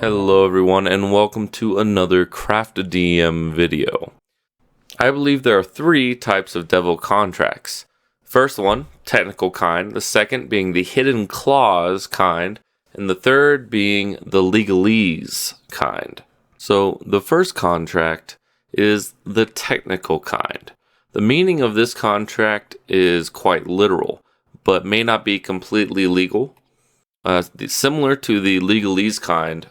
Hello everyone and welcome to another Craft a DM video. I believe there are three types of devil contracts. First one, technical kind, the second being the hidden clause kind, and the third being the legalese kind. So the first contract is the technical kind. The meaning of this contract is quite literal, but may not be completely legal. Similar to the legalese kind,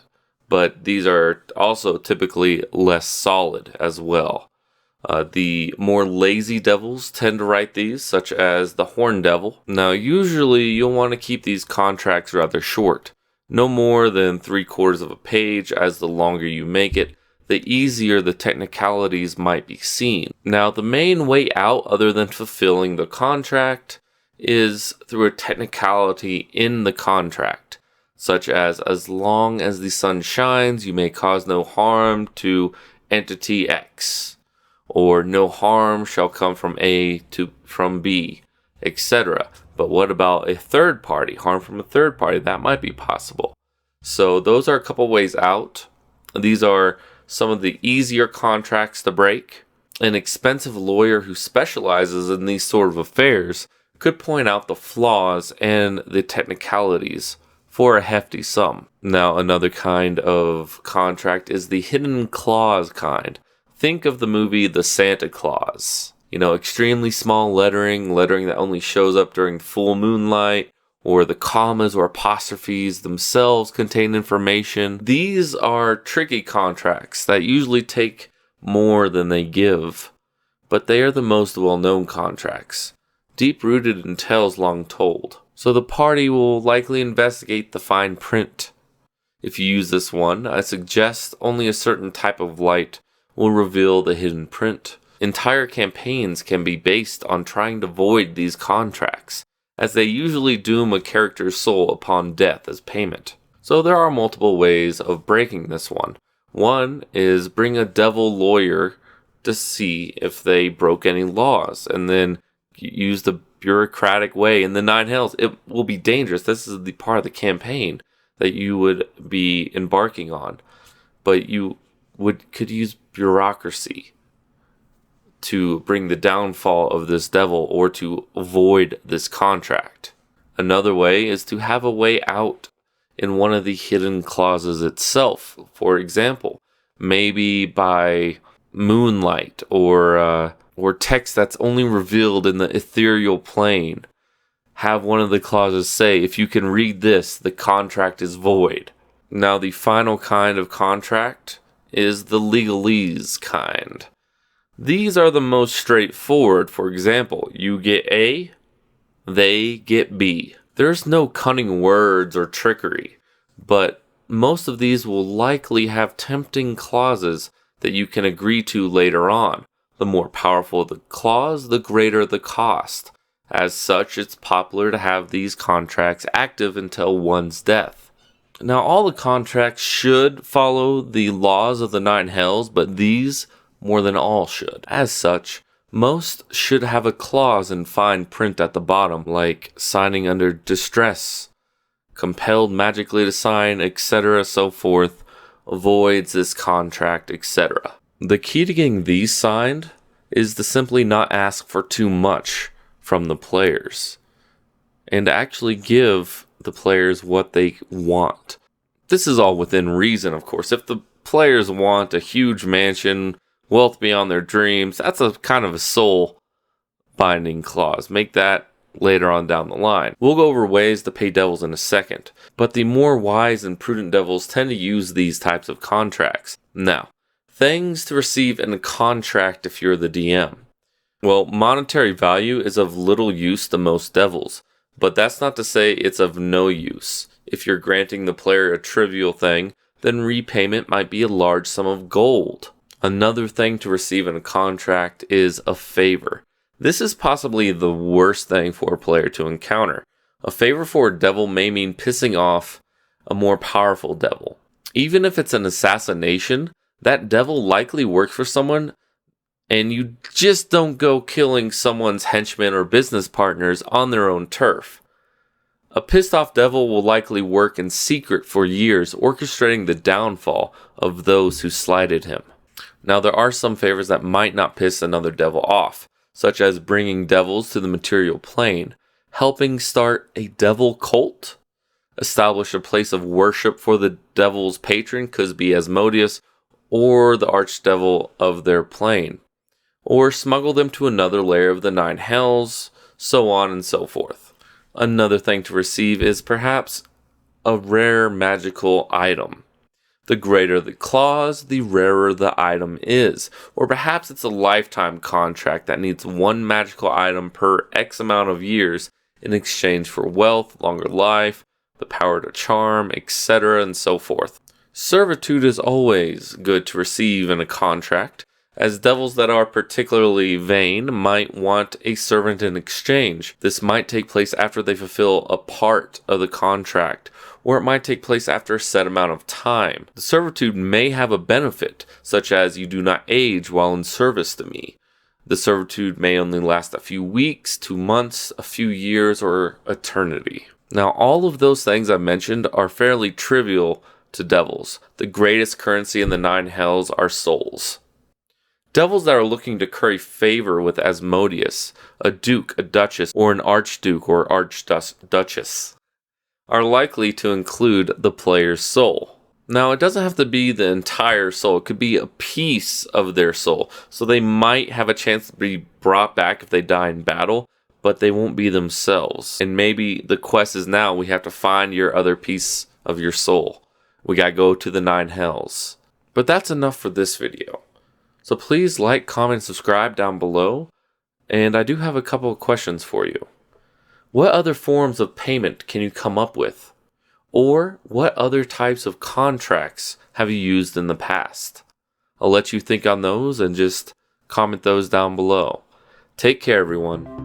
but these are also typically less solid as well. The more lazy devils tend to write these, such as the Horn Devil. Now, usually you'll want to keep these contracts rather short, no more than 3/4 of a page, as the longer you make it, the easier the technicalities might be seen. Now, the main way out, other than fulfilling the contract, is through a technicality in the contract, such as long as the sun shines, you may cause no harm to entity X, or no harm shall come from A to from B, etc. But what about a third party? Harm from a third party, that might be possible. So those are a couple ways out. These are some of the easier contracts to break. An expensive lawyer who specializes in these sort of affairs could point out the flaws and the technicalities for a hefty sum. Now, another kind of contract is the hidden clause kind. Think of the movie The Santa Claus. Extremely small lettering that only shows up during full moonlight, or the commas or apostrophes themselves contain information. These are tricky contracts that usually take more than they give, but they are the most well-known contracts, deep-rooted in tales long told. So the party will likely investigate the fine print. If you use this one, I suggest only a certain type of light will reveal the hidden print. Entire campaigns can be based on trying to void these contracts, as they usually doom a character's soul upon death as payment. So there are multiple ways of breaking this one. One is bring a devil lawyer to see if they broke any laws, and then use the bureaucratic way in the nine hells. It will be dangerous. This is the part of the campaign that you would be embarking on, but you could use bureaucracy to bring the downfall of this devil or to avoid this contract. Another way is to have a way out in one of the hidden clauses itself. For example, maybe by moonlight or text that's only revealed in the ethereal plane. Have one of the clauses say, if you can read this, the contract is void. Now, the final kind of contract is the legalese kind. These are the most straightforward. For example, you get A, they get B. There's no cunning words or trickery, but most of these will likely have tempting clauses that you can agree to later on. The more powerful the clause, the greater the cost. As such, it's popular to have these contracts active until one's death. Now, all the contracts should follow the laws of the nine hells, but these more than all should. As such, most should have a clause in fine print at the bottom, like signing under distress, compelled magically to sign, etc., so forth, avoids this contract, etc. The key to getting these signed is to simply not ask for too much from the players and actually give the players what they want. This is all within reason, of course. If the players want a huge mansion, wealth beyond their dreams, that's a kind of a soul binding clause. Make that later on down the line. We'll go over ways to pay devils in a second, but the more wise and prudent devils tend to use these types of contracts. Now, things to receive in a contract if you're the DM. Well, monetary value is of little use to most devils, but that's not to say it's of no use. If you're granting the player a trivial thing, then repayment might be a large sum of gold. Another thing to receive in a contract is a favor. This is possibly the worst thing for a player to encounter. A favor for a devil may mean pissing off a more powerful devil. Even if it's an assassination, that devil likely works for someone, and you just don't go killing someone's henchmen or business partners on their own turf. A pissed off devil will likely work in secret for years, orchestrating the downfall of those who slighted him. Now, there are some favors that might not piss another devil off, such as bringing devils to the material plane, helping start a devil cult, establish a place of worship for the devil's patron, could be Asmodeus or the archdevil of their plane, or smuggle them to another layer of the 9 hells, so on and so forth. Another thing to receive is perhaps a rare magical item. The greater the clause, the rarer the item is. Or perhaps it's a lifetime contract that needs one magical item per X amount of years in exchange for wealth, longer life, the power to charm, etc. and so forth. Servitude is always good to receive in a contract, as devils that are particularly vain might want a servant in exchange. This might take place after they fulfill a part of the contract, or it might take place after a set amount of time. The servitude may have a benefit, such as you do not age while in service to me. The servitude may only last a few weeks, 2 months, a few years, or eternity. Now, all of those things I mentioned are fairly trivial to devils. The greatest currency in the 9 hells are souls. Devils that are looking to curry favor with Asmodeus, a duke, a duchess, or an archduke or archduchess, are likely to include the player's soul. Now, it doesn't have to be the entire soul. It could be a piece of their soul. So they might have a chance to be brought back if they die in battle, but they won't be themselves. And maybe the quest is now we have to find your other piece of your soul. We gotta go to the 9 hells. But that's enough for this video. So please like, comment, subscribe down below. And I do have a couple of questions for you. What other forms of payment can you come up with? Or what other types of contracts have you used in the past? I'll let you think on those and just comment those down below. Take care, everyone.